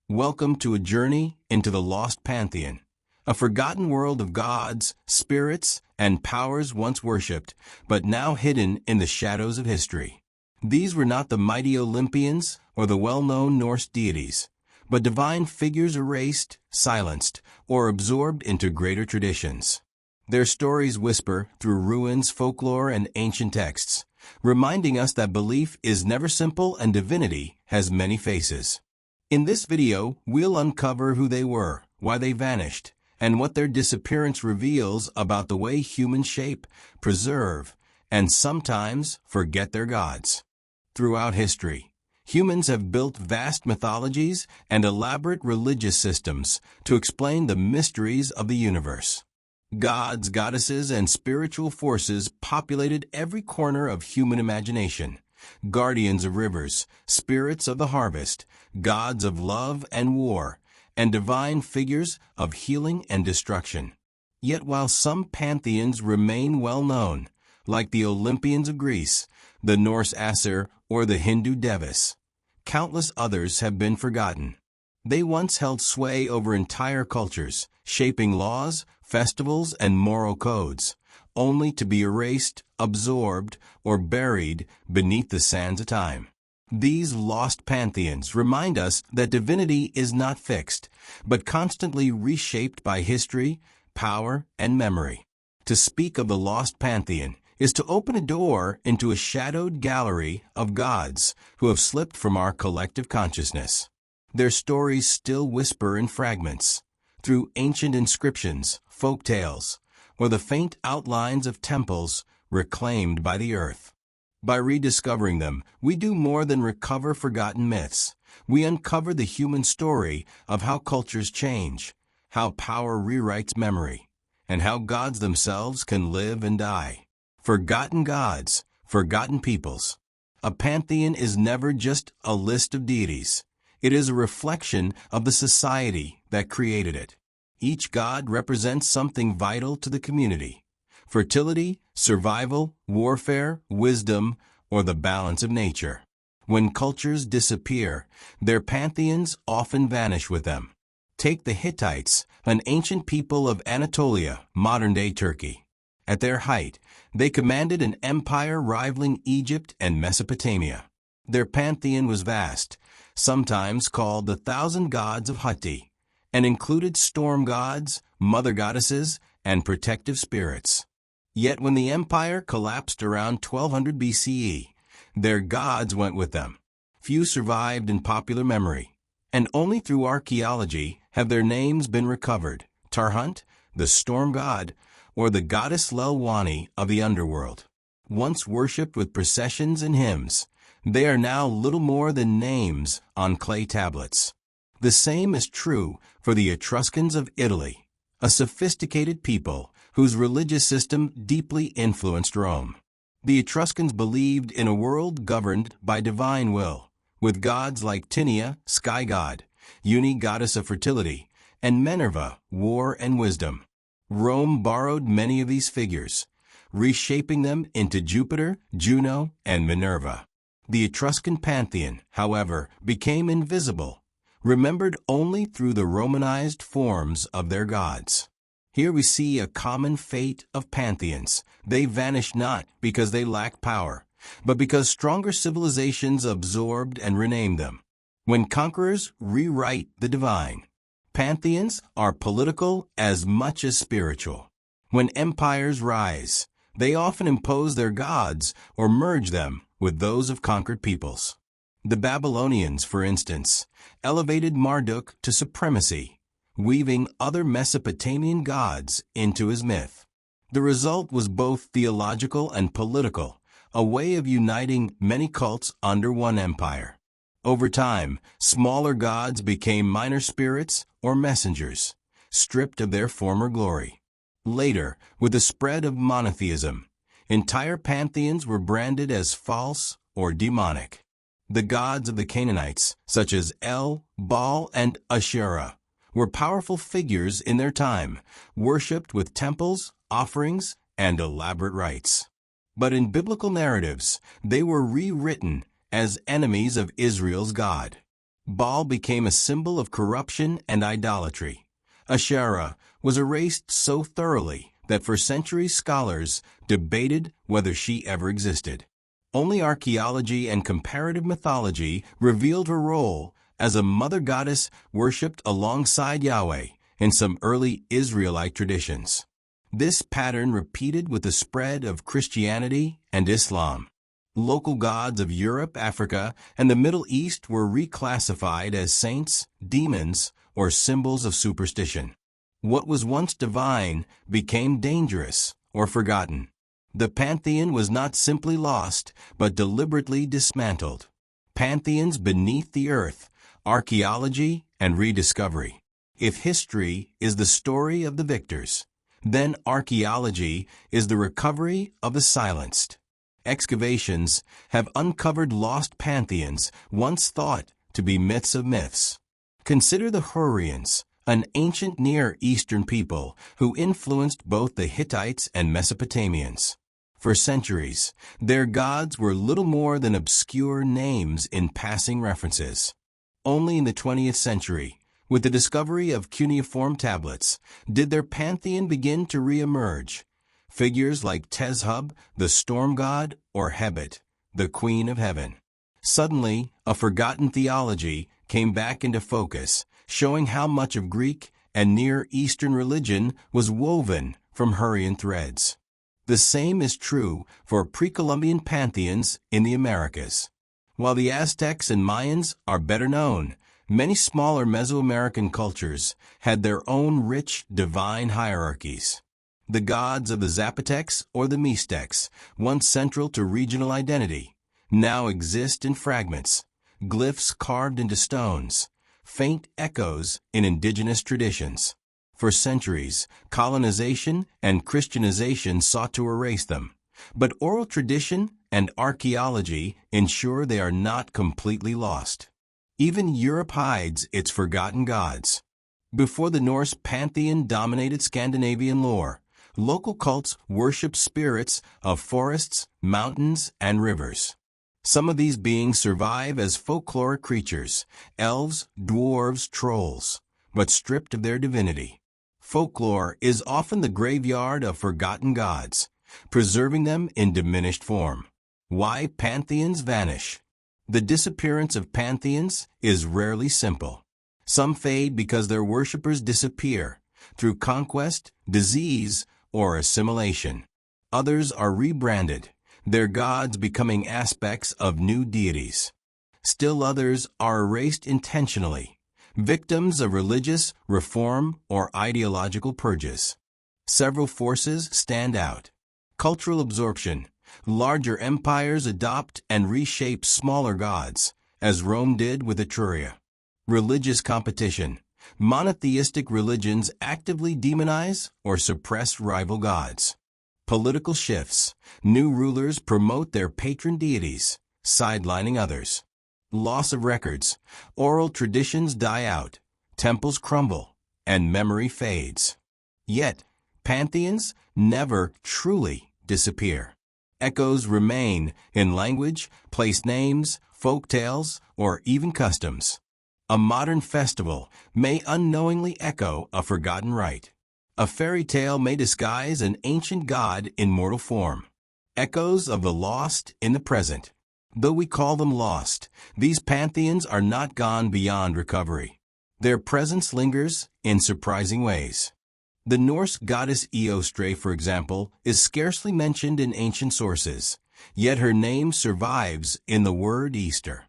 Welcome to a journey into the Lost Pantheon, a forgotten world of gods, spirits, and powers once worshipped, but now hidden in the shadows of history. These were not the mighty Olympians or the well-known Norse deities, but divine figures erased, silenced, or absorbed into greater traditions. Their stories whisper through ruins, folklore, and ancient texts, reminding us that belief is never simple and divinity has many faces. In this video, we'll uncover who they were, why they vanished, and what their disappearance reveals about the way humans shape, preserve, and sometimes forget their gods. Throughout history, humans have built vast mythologies and elaborate religious systems to explain the mysteries of the universe. Gods, goddesses, and spiritual forces populated every corner of human imagination. Guardians of rivers, spirits of the harvest, gods of love and war, and divine figures of healing and destruction. Yet while some pantheons remain well known, like the Olympians of Greece, the Norse Aesir, or the Hindu Devas, countless others have been forgotten. They once held sway over entire cultures, shaping laws, festivals, and moral codes, only to be erased, absorbed, or buried beneath the sands of time. These lost pantheons remind us that divinity is not fixed, but constantly reshaped by history, power, and memory. To speak of the lost pantheon is to open a door into a shadowed gallery of gods who have slipped from our collective consciousness. Their stories still whisper in fragments, through ancient inscriptions, folk tales, or the faint outlines of temples reclaimed by the earth. By rediscovering them, we do more than recover forgotten myths. We uncover the human story of how cultures change, how power rewrites memory, and how gods themselves can live and die. Forgotten gods, forgotten peoples. A pantheon is never just a list of deities. It is a reflection of the society that created it. Each god represents something vital to the community: fertility, survival, warfare, wisdom, or the balance of nature. When cultures disappear, their pantheons often vanish with them. Take the Hittites, an ancient people of Anatolia, modern-day Turkey. At their height, they commanded an empire rivaling Egypt and Mesopotamia. Their pantheon was vast, sometimes called the Thousand Gods of Hatti, and included storm gods, mother goddesses, and protective spirits. Yet when the empire collapsed around 1200 BCE, their gods went with them. Few survived in popular memory, and only through archaeology have their names been recovered: Tarhunt, the storm god, or the goddess Lelwani of the underworld. Once worshipped with processions and hymns, they are now little more than names on clay tablets. The same is true for the Etruscans of Italy, a sophisticated people whose religious system deeply influenced Rome. The Etruscans believed in a world governed by divine will, with gods like Tinia, sky god, Uni, goddess of fertility, and Minerva, war and wisdom. Rome borrowed many of these figures, reshaping them into Jupiter, Juno, and Minerva. The Etruscan pantheon, however, became invisible, remembered only through the Romanized forms of their gods. Here we see a common fate of pantheons. They vanish not because they lack power, but because stronger civilizations absorbed and renamed them. When conquerors rewrite the divine, pantheons are political as much as spiritual. When empires rise, they often impose their gods or merge them with those of conquered peoples. The Babylonians, for instance, elevated Marduk to supremacy, weaving other Mesopotamian gods into his myth. The result was both theological and political, a way of uniting many cults under one empire. Over time, smaller gods became minor spirits or messengers, stripped of their former glory. Later, with the spread of monotheism, entire pantheons were branded as false or demonic. The gods of the Canaanites, such as El, Baal, and Asherah, were powerful figures in their time, worshipped with temples, offerings, and elaborate rites. But in biblical narratives, they were rewritten as enemies of Israel's God. Baal became a symbol of corruption and idolatry. Asherah was erased so thoroughly that for centuries scholars debated whether she ever existed. Only archaeology and comparative mythology revealed her role as a mother goddess worshipped alongside Yahweh in some early Israelite traditions. This pattern repeated with the spread of Christianity and Islam. Local gods of Europe, Africa, and the Middle East were reclassified as saints, demons, or symbols of superstition. What was once divine became dangerous or forgotten. The pantheon was not simply lost, but deliberately dismantled. Pantheons beneath the earth, archaeology, and rediscovery. If history is the story of the victors, then archaeology is the recovery of the silenced. Excavations have uncovered lost pantheons once thought to be myths of myths. Consider the Hurrians, an ancient Near Eastern people who influenced both the Hittites and Mesopotamians. For centuries, their gods were little more than obscure names in passing references. Only in the 20th century, with the discovery of cuneiform tablets, did their pantheon begin to re-emerge. Figures like Tezhub, the storm god, or Hebet, the queen of heaven. Suddenly, a forgotten theology came back into focus, showing how much of Greek and Near Eastern religion was woven from Hurrian threads. The same is true for pre-Columbian pantheons in the Americas. While the Aztecs and Mayans are better known, many smaller Mesoamerican cultures had their own rich divine hierarchies. The gods of the Zapotecs or the Mixtecs, once central to regional identity, now exist in fragments, glyphs carved into stones, faint echoes in indigenous traditions. For centuries, colonization and Christianization sought to erase them, but oral tradition and archaeology ensure they are not completely lost. Even Europe hides its forgotten gods. Before the Norse pantheon dominated Scandinavian lore, local cults worshiped spirits of forests, mountains, and rivers. Some of these beings survive as folkloric creatures, elves, dwarves, trolls, but stripped of their divinity. Folklore is often the graveyard of forgotten gods, preserving them in diminished form. Why pantheons vanish? The disappearance of pantheons is rarely simple. Some fade because their worshippers disappear through conquest, disease, or assimilation. Others are rebranded, their gods becoming aspects of new deities. Still others are erased intentionally, victims of religious, reform, or ideological purges. Several forces stand out. Cultural absorption. Larger empires adopt and reshape smaller gods, as Rome did with Etruria. Religious competition. Monotheistic religions actively demonize or suppress rival gods. Political shifts. New rulers promote their patron deities, sidelining others. Loss of records. Oral traditions die out, temples crumble, and memory fades. Yet, pantheons never truly disappear. Echoes remain in language, place names, folk tales, or even customs. A modern festival may unknowingly echo a forgotten rite. A fairy tale may disguise an ancient god in mortal form. Echoes of the lost in the present. Though we call them lost, these pantheons are not gone beyond recovery. Their presence lingers in surprising ways. The Norse goddess Eostre, for example, is scarcely mentioned in ancient sources, yet her name survives in the word Easter.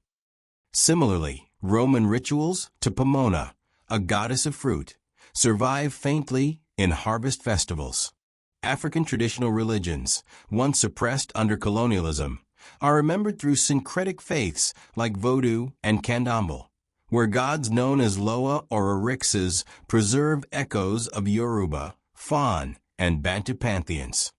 Similarly, Roman rituals to Pomona, a goddess of fruit, survive faintly in harvest festivals. African traditional religions, once suppressed under colonialism, are remembered through syncretic faiths like Vodou and Candomblé, where gods known as Loa or Orixes preserve echoes of Yoruba, Fon, and Bantu pantheons.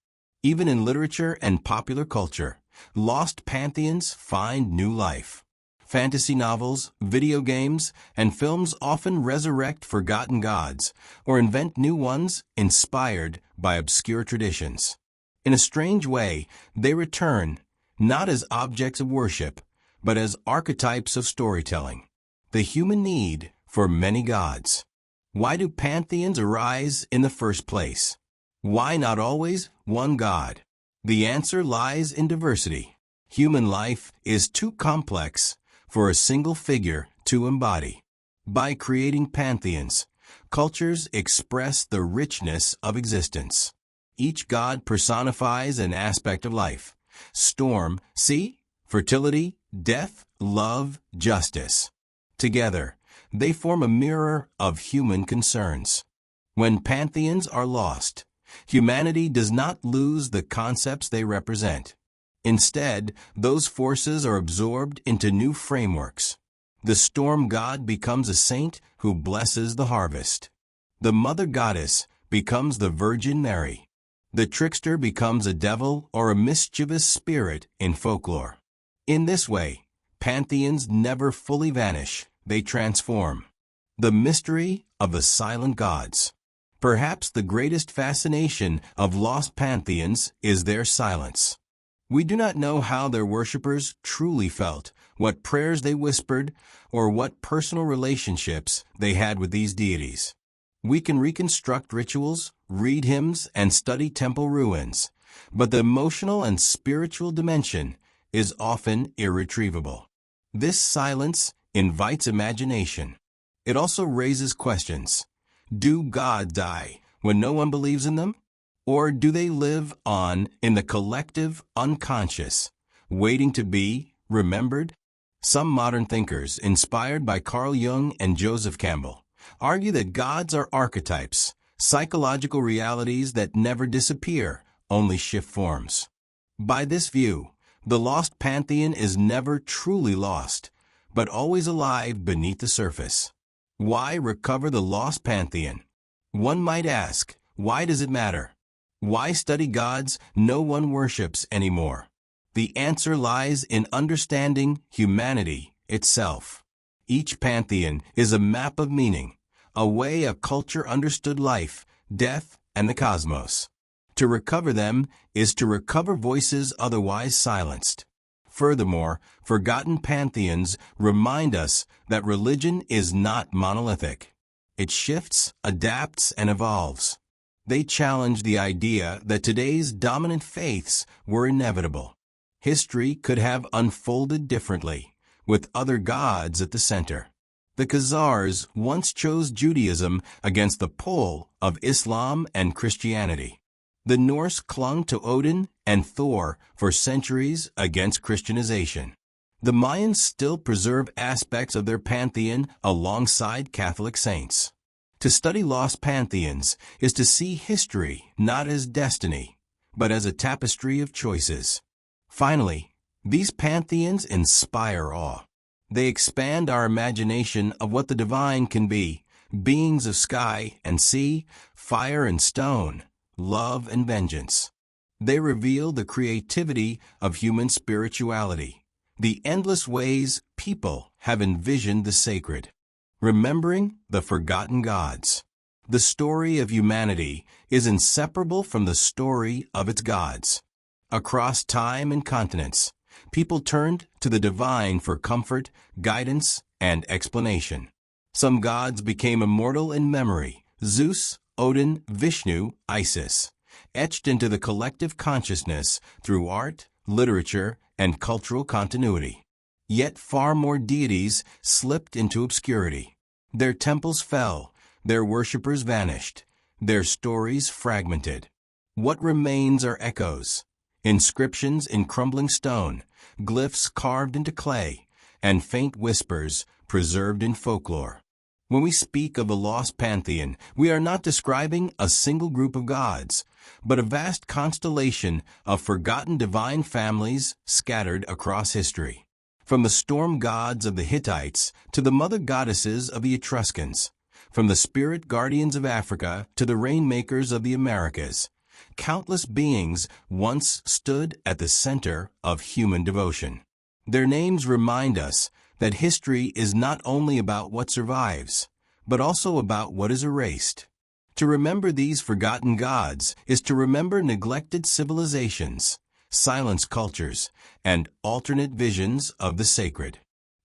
Even in literature and popular culture, lost pantheons find new life. Fantasy novels, video games, and films often resurrect forgotten gods or invent new ones inspired by obscure traditions. In a strange way, they return, not as objects of worship, but as archetypes of storytelling. the human need for many gods. Why do pantheons arise in the first place? Why not always one god? The answer lies in diversity. Human life is too complex for a single figure to embody. By creating pantheons, cultures express the richness of existence. Each god personifies an aspect of life: storm, sea, fertility, death, love, justice. Together, they form a mirror of human concerns. When pantheons are lost, humanity does not lose the concepts they represent. Instead, those forces are absorbed into new frameworks. The storm god becomes a saint who blesses the harvest. The mother goddess becomes the Virgin Mary. The trickster becomes a devil or a mischievous spirit in folklore. In this way, pantheons never fully vanish, they transform. The mystery of the silent gods. Perhaps the greatest fascination of lost pantheons is their silence. We do not know how their worshippers truly felt, what prayers they whispered, or what personal relationships they had with these deities. We can reconstruct rituals, read hymns, and study temple ruins, but the emotional and spiritual dimension is often irretrievable. This silence invites imagination. It also raises questions. Do gods die when no one believes in them? Or do they live on in the collective unconscious, waiting to be remembered? Some modern thinkers, inspired by Carl Jung and Joseph Campbell, argue that gods are archetypes, psychological realities that never disappear, only shift forms. By this view, the lost pantheon is never truly lost, but always alive beneath the surface. Why recover the lost pantheon? One might ask, why does it matter? Why study gods no one worships anymore? The answer lies in understanding humanity itself. Each pantheon is a map of meaning, a way a culture understood life, death, and the cosmos. To recover them is to recover voices otherwise silenced. Furthermore, forgotten pantheons remind us that religion is not monolithic. It shifts, adapts, and evolves. They challenge the idea that today's dominant faiths were inevitable. History could have unfolded differently, with other gods at the center. The Khazars once chose Judaism against the pull of Islam and Christianity. The Norse clung to Odin and Thor for centuries against Christianization. The Mayans still preserve aspects of their pantheon alongside Catholic saints. To study lost pantheons is to see history not as destiny, but as a tapestry of choices. Finally, these pantheons inspire awe. They expand our imagination of what the divine can be, beings of sky and sea, fire and stone, love and vengeance. They reveal the creativity of human spirituality, the endless ways people have envisioned the sacred. Remembering the forgotten gods. The story of humanity is inseparable from the story of its gods. Across time and continents, people turned to the divine for comfort, guidance, and explanation. Some gods became immortal in memory: Zeus, Odin, Vishnu, Isis, etched into the collective consciousness through art, literature, and cultural continuity. Yet far more deities slipped into obscurity. Their temples fell, their worshippers vanished, their stories fragmented. What remains are echoes, inscriptions in crumbling stone, glyphs carved into clay, and faint whispers preserved in folklore. When we speak of the lost pantheon, we are not describing a single group of gods, but a vast constellation of forgotten divine families scattered across history. From the storm gods of the Hittites to the mother goddesses of the Etruscans, from the spirit guardians of Africa to the rainmakers of the Americas, countless beings once stood at the center of human devotion. Their names remind us that history is not only about what survives, but also about what is erased. To remember these forgotten gods is to remember neglected civilizations, silenced cultures, and alternate visions of the sacred.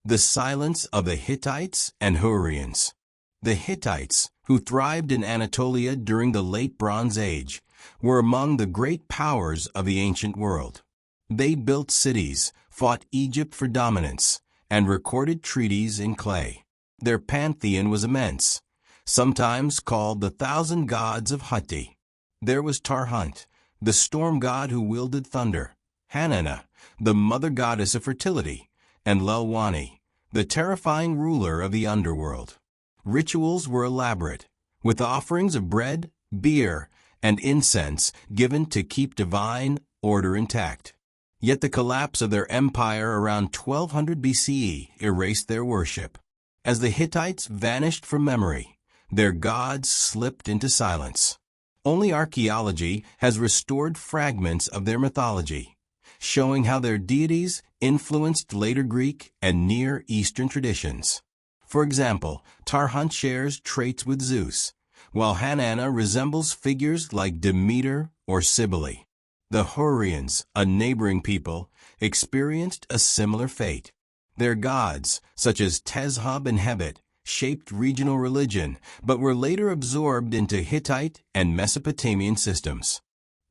The silence of the Hittites and Hurrians. The Hittites, who thrived in Anatolia during the Late Bronze Age, were among the great powers of the ancient world. They built cities, fought Egypt for dominance, and recorded treaties in clay. Their pantheon was immense, sometimes called the Thousand Gods of Hutti. There was Tarhunt, the storm god who wielded thunder, Hanana, the mother goddess of fertility, and Lelwani, the terrifying ruler of the underworld. Rituals were elaborate, with offerings of bread, beer, and incense given to keep divine order intact. Yet the collapse of their empire around 1200 BCE erased their worship. As the Hittites vanished from memory, their gods slipped into silence. Only archaeology has restored fragments of their mythology, showing how their deities influenced later Greek and Near Eastern traditions. For example, Tarhunt shares traits with Zeus, while Hanana resembles figures like Demeter or Cybele. The Hurrians, a neighboring people, experienced a similar fate. Their gods, such as Tezhub and Hebet, shaped regional religion, but were later absorbed into Hittite and Mesopotamian systems.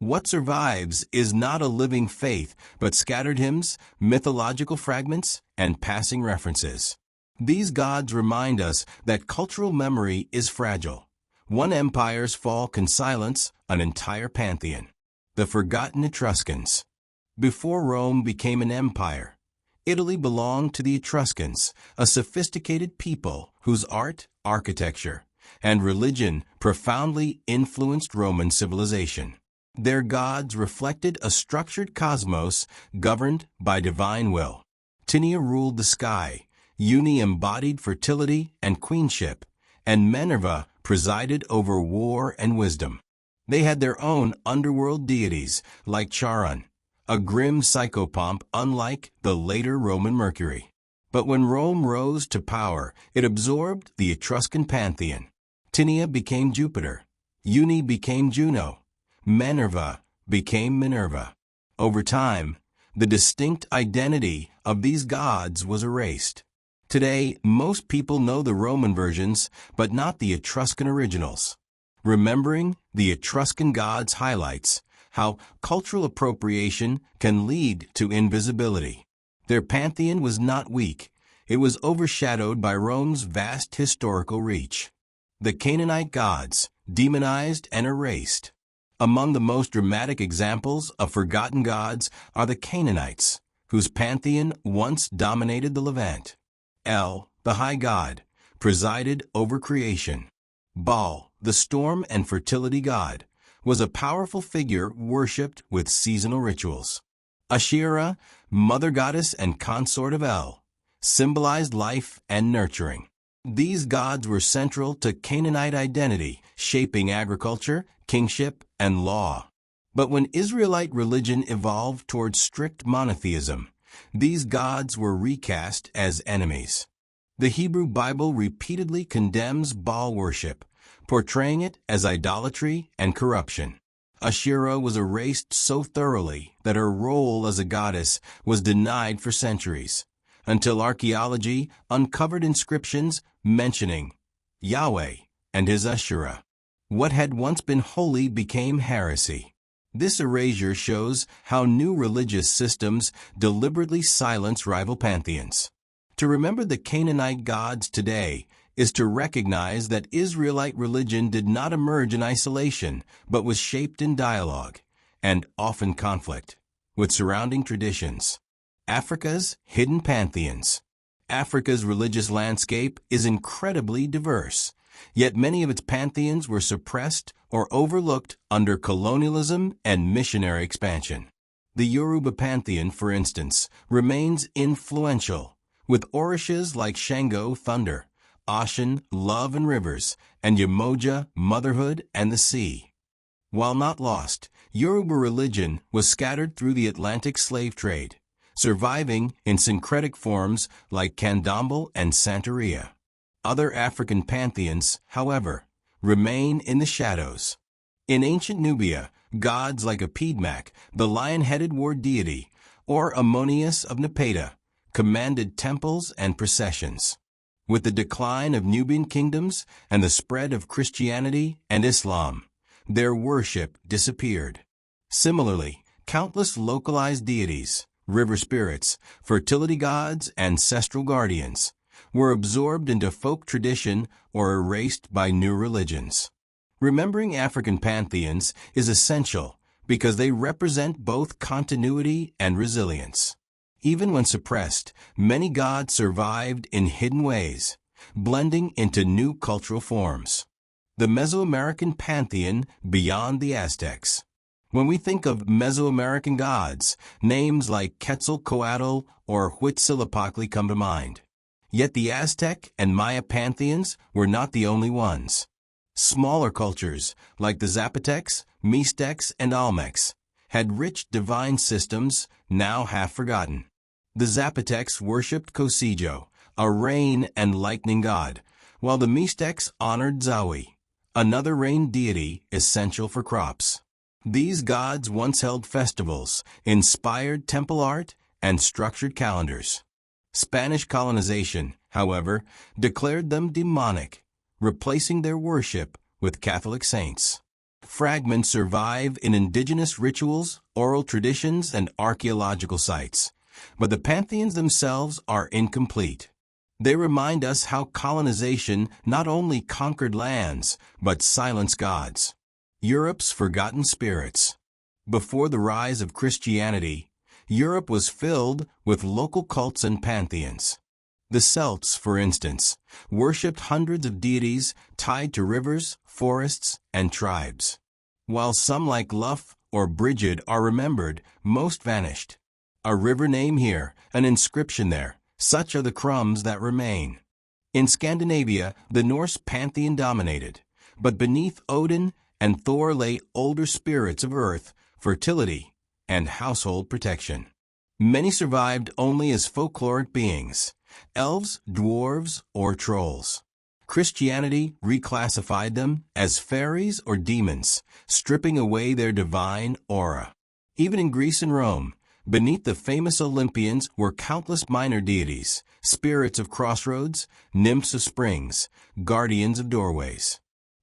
What survives is not a living faith, but scattered hymns, mythological fragments, and passing references. These gods remind us that cultural memory is fragile. One empire's fall can silence an entire pantheon. The forgotten Etruscans. Before Rome became an empire, Italy belonged to the Etruscans, a sophisticated people whose art, architecture, and religion profoundly influenced Roman civilization. Their gods reflected a structured cosmos governed by divine will. Tinia ruled the sky, Uni embodied fertility and queenship, and Minerva presided over war and wisdom. They had their own underworld deities, like Charon, a grim psychopomp unlike the later Roman Mercury. But when Rome rose to power, it absorbed the Etruscan pantheon. Tinia became Jupiter, Uni became Juno, Minerva became Minerva. Over time, the distinct identity of these gods was erased. Today, most people know the Roman versions, but not the Etruscan originals. Remembering the Etruscan gods highlights how cultural appropriation can lead to invisibility. Their pantheon was not weak. It was overshadowed by Rome's vast historical reach. The Canaanite gods, demonized and erased. Among the most dramatic examples of forgotten gods are the Canaanites, whose pantheon once dominated the Levant. El, the high god, presided over creation. Baal, the storm and fertility god, was a powerful figure worshipped with seasonal rituals. Asherah, mother goddess and consort of El, symbolized life and nurturing. These gods were central to Canaanite identity, shaping agriculture, kingship, and law. But when Israelite religion evolved towards strict monotheism, these gods were recast as enemies. The Hebrew Bible repeatedly condemns Baal worship, portraying it as idolatry and corruption. Asherah was erased so thoroughly that her role as a goddess was denied for centuries, until archaeology uncovered inscriptions mentioning Yahweh and his Asherah. What had once been holy became heresy. This erasure shows how new religious systems deliberately silence rival pantheons. To remember the Canaanite gods today is to recognize that Israelite religion did not emerge in isolation, but was shaped in dialogue, and often conflict, with surrounding traditions. Africa's hidden pantheons. Africa's religious landscape is incredibly diverse, yet many of its pantheons were suppressed or overlooked under colonialism and missionary expansion. The Yoruba pantheon, for instance, remains influential, with orishas like Shango, thunder, Ashen, love and rivers, and Yemoja, motherhood and the sea. While not lost, Yoruba religion was scattered through the Atlantic slave trade, surviving in syncretic forms like Candomblé and Santeria. Other African pantheons, however, remain in the shadows. In ancient Nubia, gods like Apidmak, the lion-headed war deity, or Ammonius of Nepeta, commanded temples and processions. With the decline of Nubian kingdoms and the spread of Christianity and Islam, their worship disappeared. Similarly, countless localized deities, river spirits, fertility gods, ancestral guardians, were absorbed into folk tradition or erased by new religions. Remembering African pantheons is essential because they represent both continuity and resilience. Even when suppressed, many gods survived in hidden ways, blending into new cultural forms. The Mesoamerican pantheon beyond the Aztecs. When we think of Mesoamerican gods, names like Quetzalcoatl or Huitzilopochtli come to mind. Yet the Aztec and Maya pantheons were not the only ones. Smaller cultures, like the Zapotecs, Mixtecs, and Olmecs, had rich divine systems now half forgotten. The Zapotecs worshipped Cosijo, a rain and lightning god, while the Mixtecs honored Zawi, another rain deity essential for crops. These gods once held festivals, inspired temple art, and structured calendars. Spanish colonization, however, declared them demonic, replacing their worship with Catholic saints. Fragments survive in indigenous rituals, oral traditions, and archaeological sites, but the pantheons themselves are incomplete. They remind us how colonization not only conquered lands, but silenced gods. Europe's forgotten spirits. Before the rise of Christianity, Europe was filled with local cults and pantheons. The Celts, for instance, worshipped hundreds of deities tied to rivers, forests, and tribes. While some like Lugh or Brigid are remembered, most vanished. A river name here, an inscription there, such are the crumbs that remain. In Scandinavia, the Norse pantheon dominated, but beneath Odin and Thor lay older spirits of earth, fertility, and household protection. Many survived only as folkloric beings, elves, dwarves, or trolls. Christianity reclassified them as fairies or demons, stripping away their divine aura. Even in Greece and Rome, beneath the famous Olympians were countless minor deities, spirits of crossroads, nymphs of springs, guardians of doorways.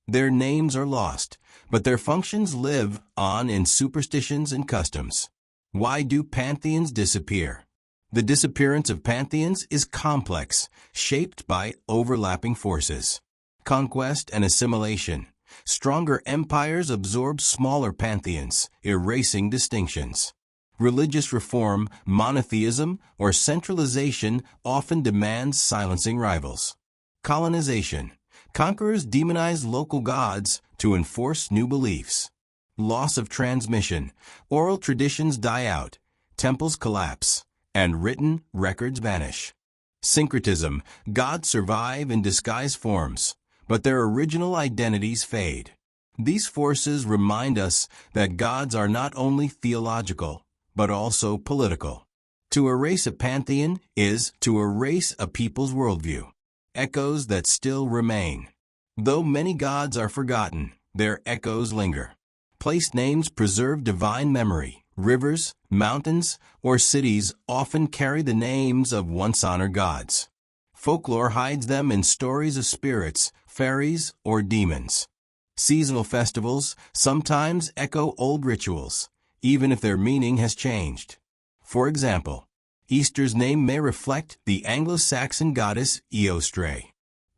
Their names are lost, but their functions live on in superstitions and customs. Why do pantheons disappear? The disappearance of pantheons is complex, shaped by overlapping forces. Conquest and assimilation. Stronger empires absorb smaller pantheons, erasing distinctions. Religious reform, monotheism, or centralization often demands silencing rivals. Colonization. Conquerors demonize local gods to enforce new beliefs. Loss of transmission. Oral traditions die out, temples collapse, and written records vanish. Syncretism. Gods survive in disguised forms, but their original identities fade. These forces remind us that gods are not only theological, but also political. To erase a pantheon is to erase a people's worldview. Echoes that still remain. Though many gods are forgotten, their echoes linger. Place names preserve divine memory. Rivers, mountains, or cities often carry the names of once-honored gods. Folklore hides them in stories of spirits, fairies, or demons. Seasonal festivals sometimes echo old rituals, even if their meaning has changed. For example, Easter's name may reflect the Anglo-Saxon goddess Eostre.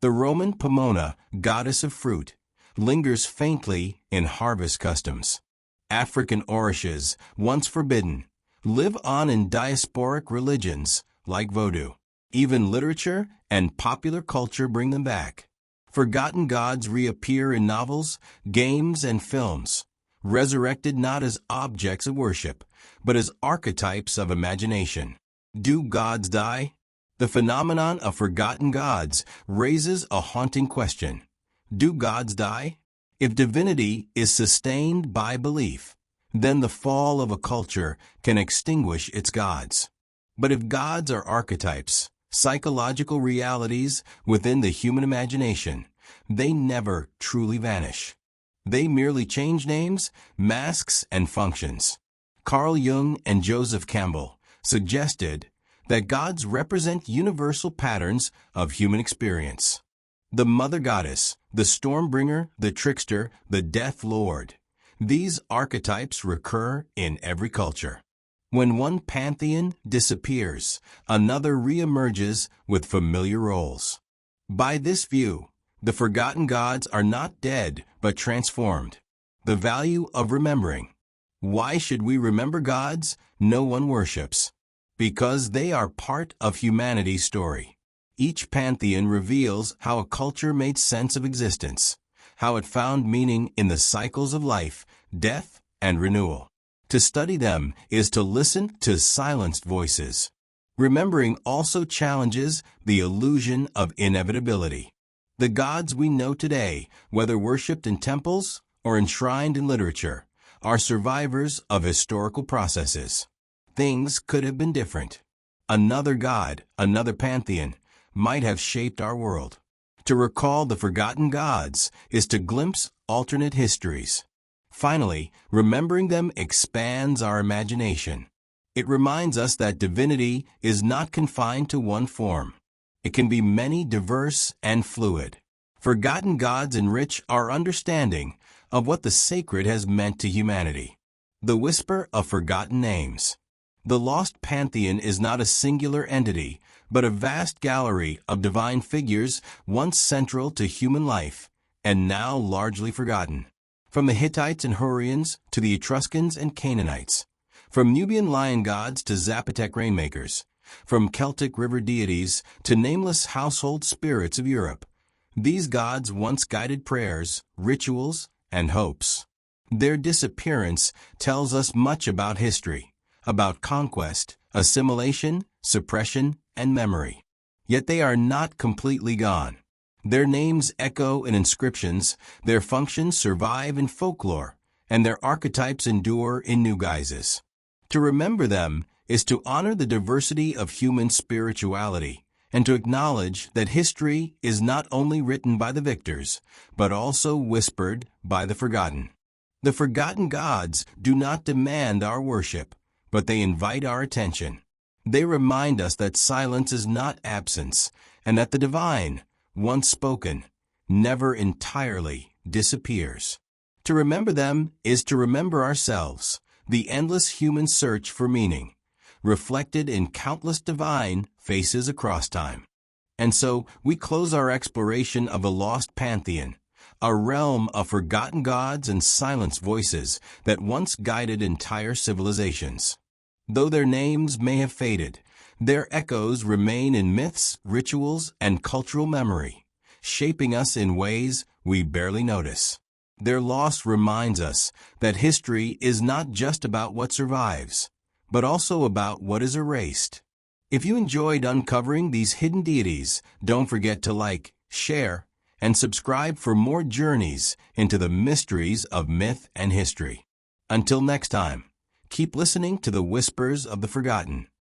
The Roman Pomona, goddess of fruit, lingers faintly in harvest customs. African orishas, once forbidden, live on in diasporic religions like Vodou. Even literature and popular culture bring them back. Forgotten gods reappear in novels, games, and films, resurrected not as objects of worship, but as archetypes of imagination. Do gods die? The phenomenon of forgotten gods raises a haunting question. Do gods die? If divinity is sustained by belief, then the fall of a culture can extinguish its gods. But if gods are archetypes, psychological realities within the human imagination, they never truly vanish. They merely change names, masks, and functions. Carl Jung and Joseph Campbell suggested that gods represent universal patterns of human experience. The mother goddess, the storm bringer, the trickster, the death lord. These archetypes recur in every culture. When one pantheon disappears, another reemerges with familiar roles. By this view, the forgotten gods are not dead but transformed. The value of remembering. Why should we remember gods no one worships? Because they are part of humanity's story. Each pantheon reveals how a culture made sense of existence, how it found meaning in the cycles of life, death, and renewal. To study them is to listen to silenced voices. Remembering also challenges the illusion of inevitability. The gods we know today, whether worshipped in temples or enshrined in literature, are survivors of historical processes. Things could have been different. Another god, another pantheon, might have shaped our world. To recall the forgotten gods is to glimpse alternate histories. Finally, remembering them expands our imagination. It reminds us that divinity is not confined to one form. It can be many, diverse, and fluid. Forgotten gods enrich our understanding of what the sacred has meant to humanity. The whisper of forgotten names. The Lost Pantheon is not a singular entity, but a vast gallery of divine figures once central to human life and now largely forgotten. From the Hittites and Hurrians to the Etruscans and Canaanites, from Nubian lion gods to Zapotec rainmakers, from Celtic river deities to nameless household spirits of Europe, these gods once guided prayers, rituals, and hopes. Their disappearance tells us much about history, about conquest, assimilation, suppression, and memory. Yet they are not completely gone. Their names echo in inscriptions, their functions survive in folklore, and their archetypes endure in new guises. To remember them is to honor the diversity of human spirituality, and to acknowledge that history is not only written by the victors, but also whispered by the forgotten. The forgotten gods do not demand our worship, but they invite our attention. They remind us that silence is not absence, and that the divine, once spoken, never entirely disappears. To remember them is to remember ourselves, the endless human search for meaning, reflected in countless divine faces across time. And so we close our exploration of a lost pantheon, a realm of forgotten gods and silenced voices that once guided entire civilizations. Though their names may have faded, their echoes remain in myths, rituals, and cultural memory, shaping us in ways we barely notice. Their loss reminds us that history is not just about what survives, but also about what is erased. If you enjoyed uncovering these hidden deities, don't forget to like, share, and subscribe for more journeys into the mysteries of myth and history. Until next time, keep listening to the whispers of the forgotten.